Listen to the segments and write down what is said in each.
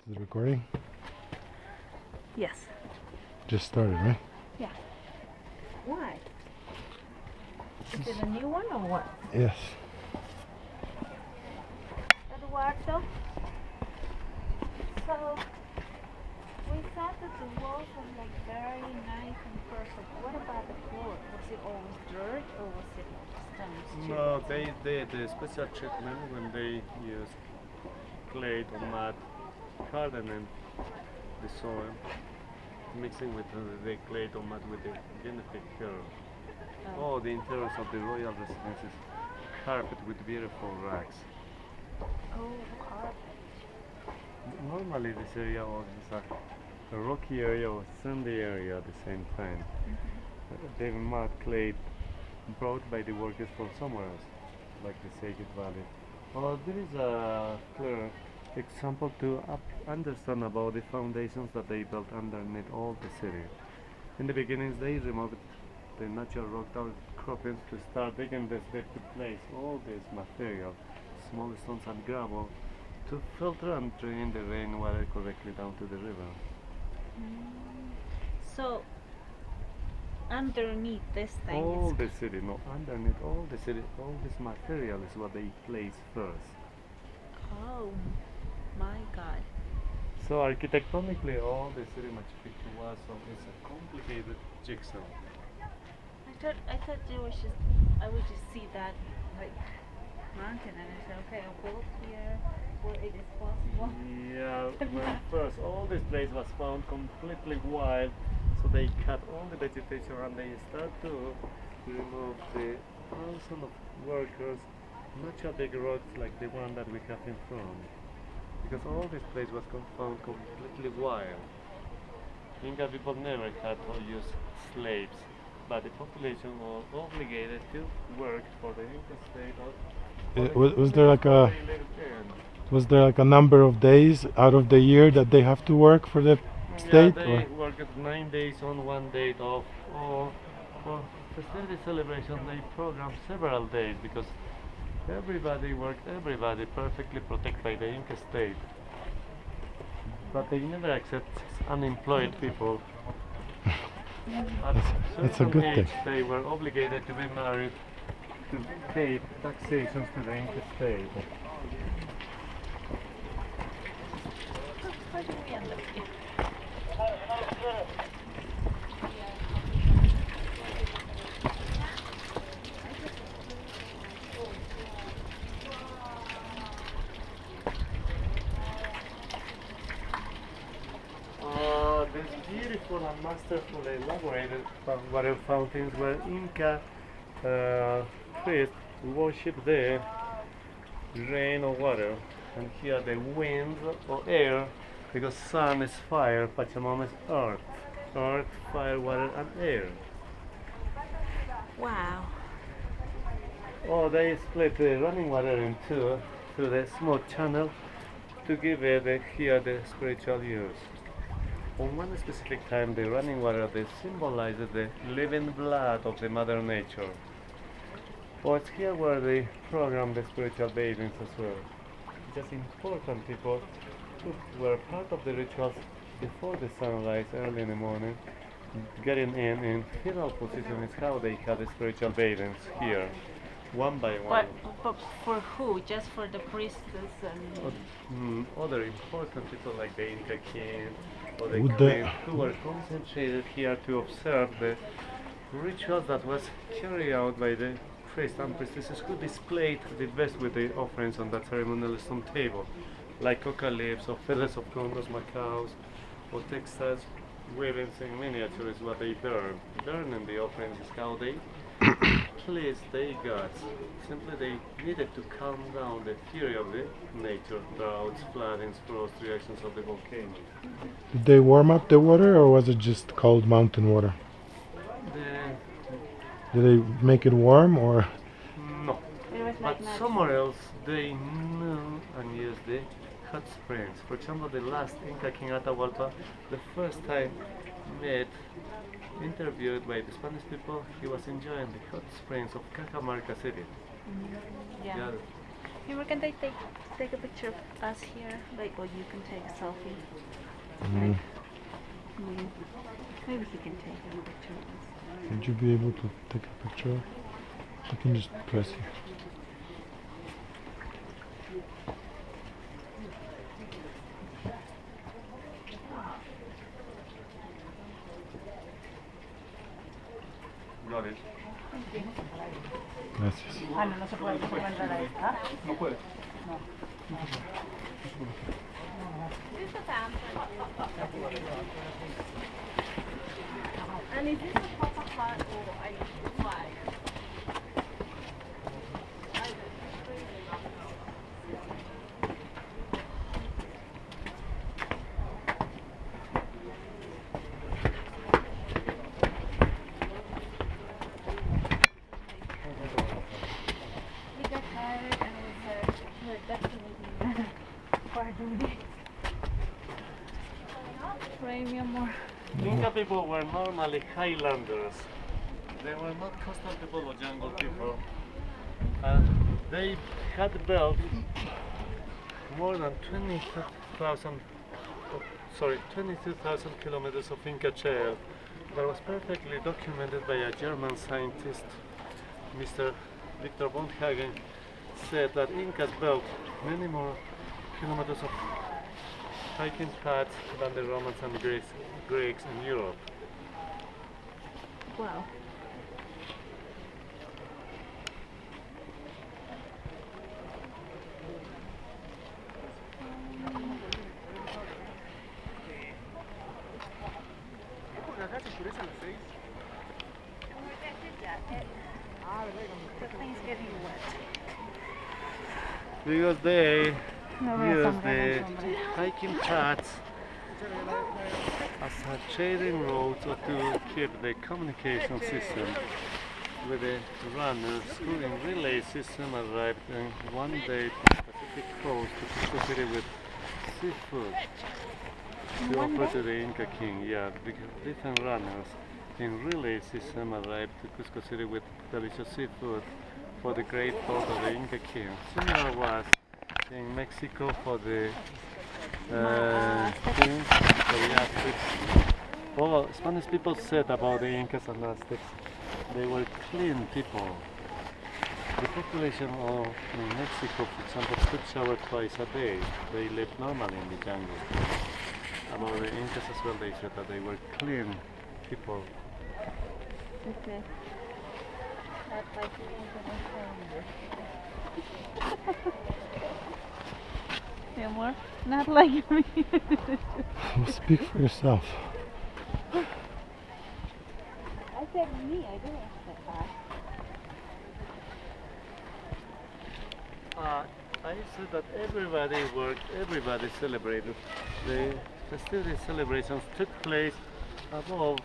Is it recording? Yes. Just started, right? Yeah. Why? Is it a new one or what? Yes. Eduardo? So, we thought that the walls were like very nice and perfect. What about the floor? Was it always dirt or was it stone? No, they did a special treatment when they use clay or mud, hardening the soil, mixing with the clay or mud with the genetic hair. Oh, the interiors of the royal residences carpeted with beautiful rugs. Oh, carpet. Normally this area was a rocky area or sandy area at the same time. The mud clay brought by the workers from somewhere else, like the Sacred Valley. There is a clear example to understand about the foundations that they built underneath all the city. In the beginnings, they removed the natural rock outcroppings to start digging this deep to place all this material, small stones and gravel, to filter and drain the rainwater correctly down to the river. So, underneath this thing All is the city, no, underneath all the city, all this material is what they place first. oh my god. So architectonically, all the city Machu Picchu was it's a complicated jigsaw. I thought it was just I would just see that like mountain and I said, okay, I'll build here where it is possible. Yeah, when first all this place was found completely wild, so they cut all the vegetation and they start to remove the thousands of workers, not just big rocks like the one that we have in front, because all this place was found completely wild. Inca people never had or used slaves, but the population was obligated to work for the Inca state. Was there like a number of days out of the year that they have to work for the state? Yeah, they worked 9 days on, 1 day off. Or for festivity celebration, they programmed several days because everybody worked, everybody perfectly protected by the Inca state. But they never accept unemployed people. At It's a good certain thing. age, they were obligated to be married to pay taxations to the Inca state. How do we end up here? These beautiful and masterfully elaborated water fountains where Inca priests worship the rain or water, and here the wind or air, because sun is fire, Pachamama is earth. Earth, fire, water, and air. Wow. Oh, they split the running water in two through the small channel to give it here the spiritual use. On one specific time, the running water they symbolized the living blood of the Mother Nature. Oh, it's here where they program the spiritual bathings as well. Just important people who were part of the rituals before the sunrise early in the morning. Getting in fetal position is how they had the spiritual bathings here, one by one. But for who? Just for the priestess and Other important people like the Inca king or the Would queen the- who were concentrated here to observe the rituals that was carried out by the priests and priestesses who displayed the best with the offerings on that ceremonial stone table, like coca leaves or feathers of condors, macaws, or textiles, weavings in miniature is what they burn. Burning the offerings is how they pleased their gods. Simply they needed to calm down the fury of the nature, droughts, floodings, frost reactions of the volcano. Did they warm up the water or was it just cold mountain water? The, Did they make it warm or? no, it was but like magic. somewhere else they knew and used the hot springs. For example, the last Inca King Atahualpa, the first time interviewed by the Spanish people, he was enjoying the hot springs of Cajamarca City. Yeah. Yeah. Hey, where can they take? take a picture of us here, like, or you can take a selfie. Mm. Maybe he can take a picture of us. Would you be able to take a picture? I can just press here. Gracias. Ah, no, no se puede entrar ahí, ¿ah? No puede. This is a fountain. And is this a proper hut or a flag? We got tired and we said, we're definitely for duty. Pray me more. Inca people were normally highlanders. They were not coastal people or jungle people. They had built more than 22,000 kilometers of Inca trail that was perfectly documented by a German scientist, Mr. Victor von Hagen, said that Incas built many more kilometers of hiking paths than the Romans and Greeks in Europe. Wow. The thing's getting wet. Because they No veo use tan the grande, hiking paths as a trading route or to keep the communication system with the runners who in relay system arrived in one day to the Pacific coast to Cusco City with seafood to offer to the Inca king. Yeah, because different runners in relay system arrived to Cusco City with delicious seafood for the great thought of the Inca king. Similar was in Mexico for the kings, for the Aztecs. Well, Spanish people said about the Incas and Aztecs, they were clean people. The population of in Mexico, for example, took shower twice a day. They lived normally in the jungle. About the Incas as well, they said that they were clean people. Okay. Not like yeah, more? Not like me. Speak for yourself. I said me, I didn't say that. I said that everybody worked, everybody celebrated. The festivity celebrations took place above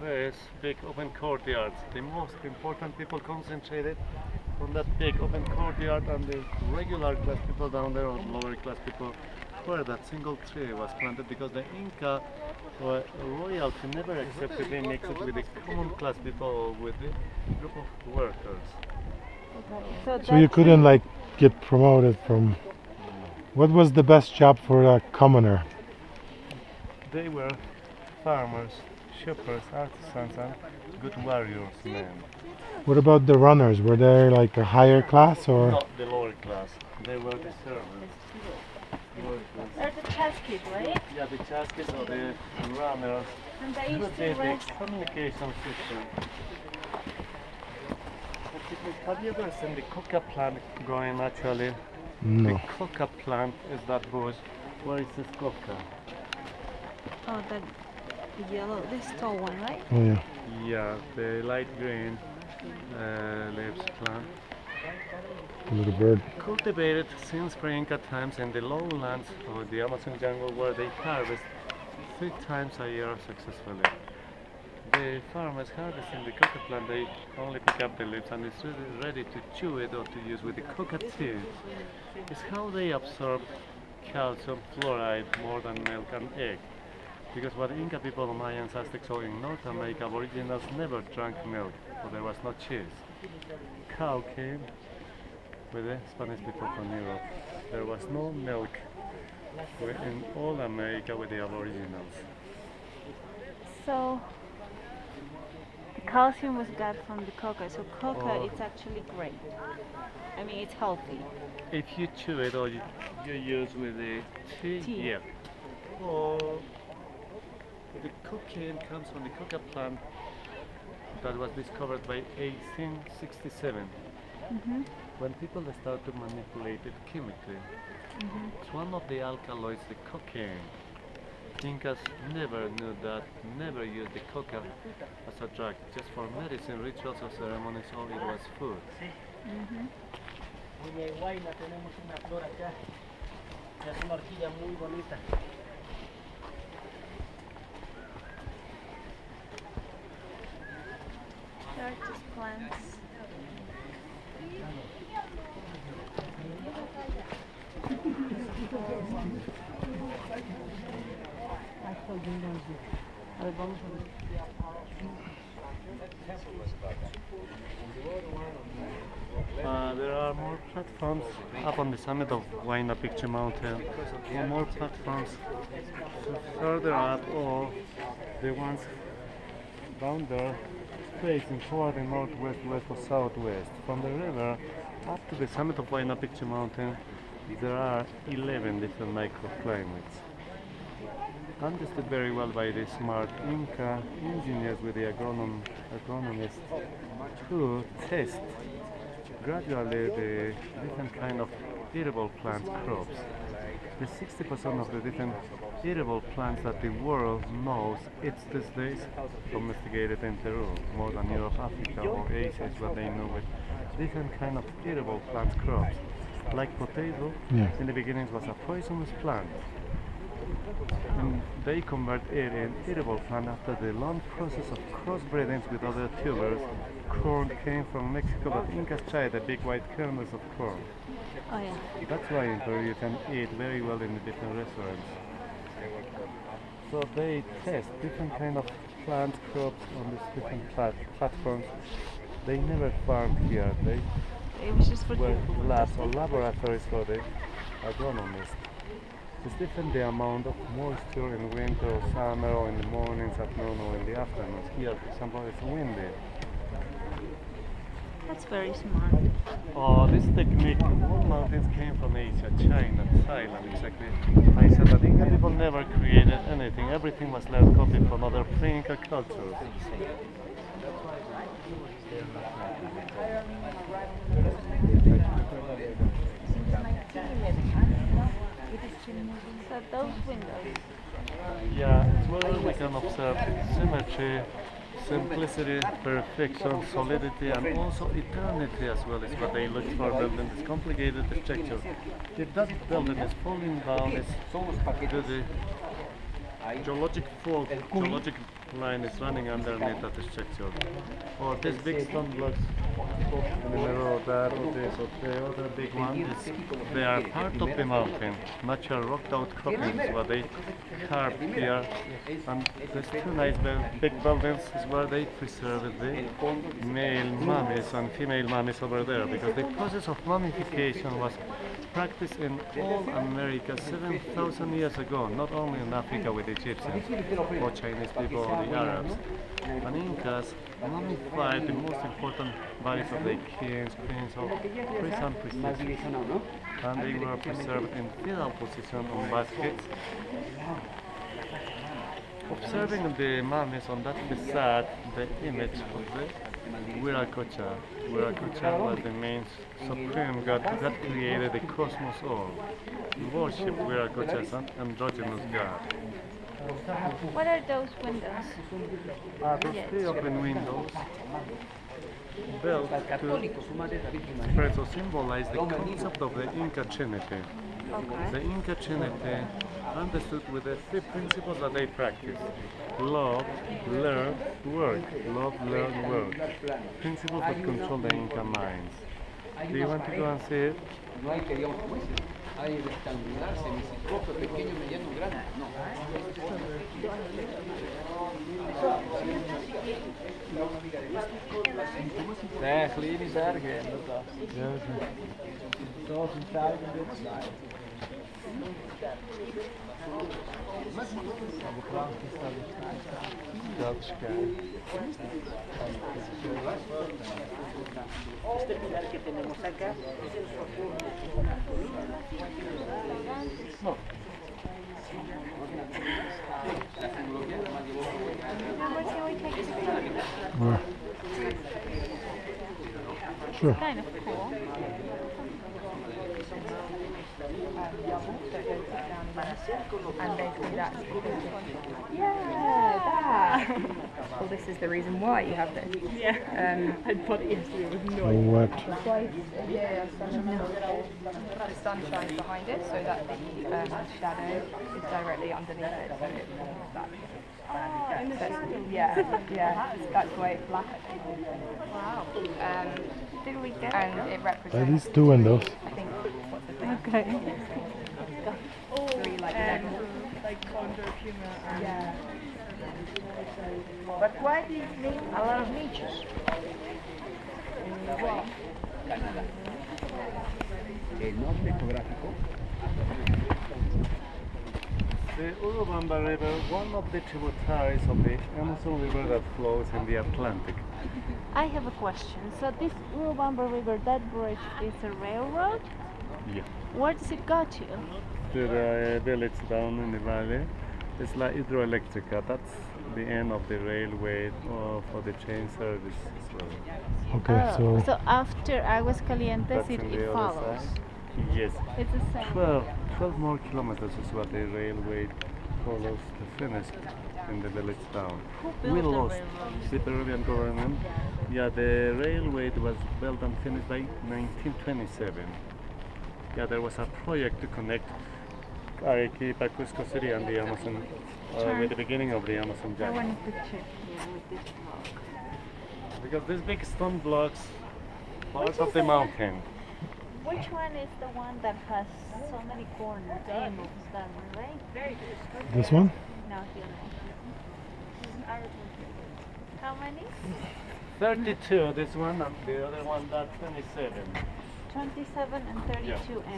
this big open courtyard. The most important people concentrated on that big open courtyard, and the regular class people down there, or lower class people, where that single tree was planted, because the Inca royalty never accepted being mixed with the common class people or with the group of workers. So you couldn't like get promoted from. What was the best job for a commoner? They were farmers, shepherds, artisans, and good warriors men. What about the runners? Were they like a higher class or? Not the lower class. They were the servants. They're the chasquis, right? Yeah, the chasquis or the runners. And they Who used to did the rest. communication system. Have you ever seen the coca plant growing actually? No. The coca plant is that bush. Where is this coca? Oh, the yellow, this tall one, right? Oh yeah. Yeah, the light green leaves plant. A little bird. Cultivated since pre-Inca times in the lowlands of the Amazon jungle, where they harvest 3 times a year successfully. The farmers harvesting the coca plant, they only pick up the leaves and it's ready to chew it or to use with the coca teeth. It's how they absorb calcium, fluoride more than milk and egg. Because what Inca people, Mayans, Aztecs, or in North America, Aboriginals never drank milk, so there was no cheese. Cow came with the Spanish people from Europe. There was no milk in all America with the Aboriginals. So the calcium was got from the coca. So coca, Oh. it's actually great. I mean, it's healthy. If you chew it or you use with the tea, Tea. yeah. Or the cocaine comes from the coca plant that was discovered by 1867 when people start to manipulate it chemically. It's one of the alkaloids, the cocaine. Incas never knew that, never used the coca as a drug, just for medicine, rituals or ceremonies, or it was food. En Guayna tenemos una flor acá, es una orquídea muy bonita. They're just plants. A ver, vamos a ver. There are more platforms up on the summit of Machu Picchu mountain. More platforms further up, or the ones down there facing toward the northwest, west or southwest. From the river up to the summit of Machu Picchu mountain, there are 11 different microclimates. Understood very well by the smart Inca engineers with the agronomists who test gradually the different kind of edible plant crops. The 60% of the different edible plants that the world knows it's these days domesticated in Peru, more than Europe, Africa or Asia is what they know with different kind of edible plant crops. Like potato, in the beginning was a poisonous plant. And they convert it in edible plant after the long process of crossbreeding with other tubers. Corn came from Mexico, but Incas tried the big white kernels of corn. Oh yeah. That's why in Peru you can eat very well in the different restaurants. So they test different kind of plant crops on these different platforms. They never farmed here. They It was just for were people. labs or laboratories for the agronomists. It's different the amount of moisture in winter or summer, or in the mornings, at noon, or in the afternoons. Here, for example, it's windy. That's very smart. Oh, this technique, all mountains came from Asia, China, Thailand, exactly. I said that Inca people never created anything. Everything was learned copied from other pre-Inca cultures. So those windows. Yeah, it's where we can observe symmetry, simplicity, perfection, solidity, and also eternity as well is what they look for building this complicated structure. If that building is falling down, it's due to the geologic fault, geologic line is running underneath that structure. Or these big stone blocks in the middle of that, or this, or the other big one, they are part of the mountain, natural rocked out outcroppings where they carved here. And these two nice big buildings is where they preserved the male mummies and female mummies over there, because the process of mummification was practiced in all America 7,000 years ago, not only in Africa with the Egyptians or Chinese people or the Arabs. And Incas mummified the most important bodies of the kings, queens, or priests and priestesses. And they were preserved in fetal position on baskets. Observing the mummies on that facade, the image of the Viracocha. Viracocha was the main supreme god that created the cosmos all. Worship Viracocha as an androgynous god. What are those windows? Those three open windows built to express or symbolize the concept of the Inca Trinity. Okay. The Inca Trinity understood with the three principles that they practice: love, learn, work. Love, learn, work. Principles that control the Inca minds. Do you want to go and see it? No hay que digamos como ese. Hay rectangular, semiciclope, pequeño, mediano, grande. No. Zeg, jullie niet erg, hè? Yes. Zoals een tuin in dit slide. Este pilar que tenemos acá es el soporte. No. Where? Sure. Kind of cool. And basically that's that. Well, this is the reason why you have this. Yeah. I'd put it yesterday with So what? The sun shines behind it so that the shadow is directly underneath it. So it forms that. in the shadow. Yeah. That's why it's black. Wow. Did we get And it? it Are represents. these two windows? I think what's the thing? Okay. Three like levels. Like counter humor. Yeah. But why do you need a lot of niches? El norte geográfico. The Urubamba River, one of the tributaries of the Amazon River that flows in the Atlantic. I have a question. So this Urubamba River, that bridge is a railroad? Yeah. Where does it go to? To the village down in the valley. It's like hydroelectrica. That's the end of the railway for the train service as well. Okay, so so after Aguascalientes, That's it, on the it other follows. side. Yes. It's the same. 12 more kilometers is what the railway follows to finish in the village town. Who We built the lost railroad? the Peruvian government. Yeah, the railway was built and finished by 1927. Yeah, there was a project to connect Arequipa, Cusco City and the Amazon with the beginning of the Amazon I jungle. wanted to check here with this block. Because these big stone blocks, part Which of is the the one- mountain. Which one is the one that has so many corners? Amos, that one, right? this one? No, the other one. How many? 32, this one, and the other one, that's 27. 27 and 32 Yeah. and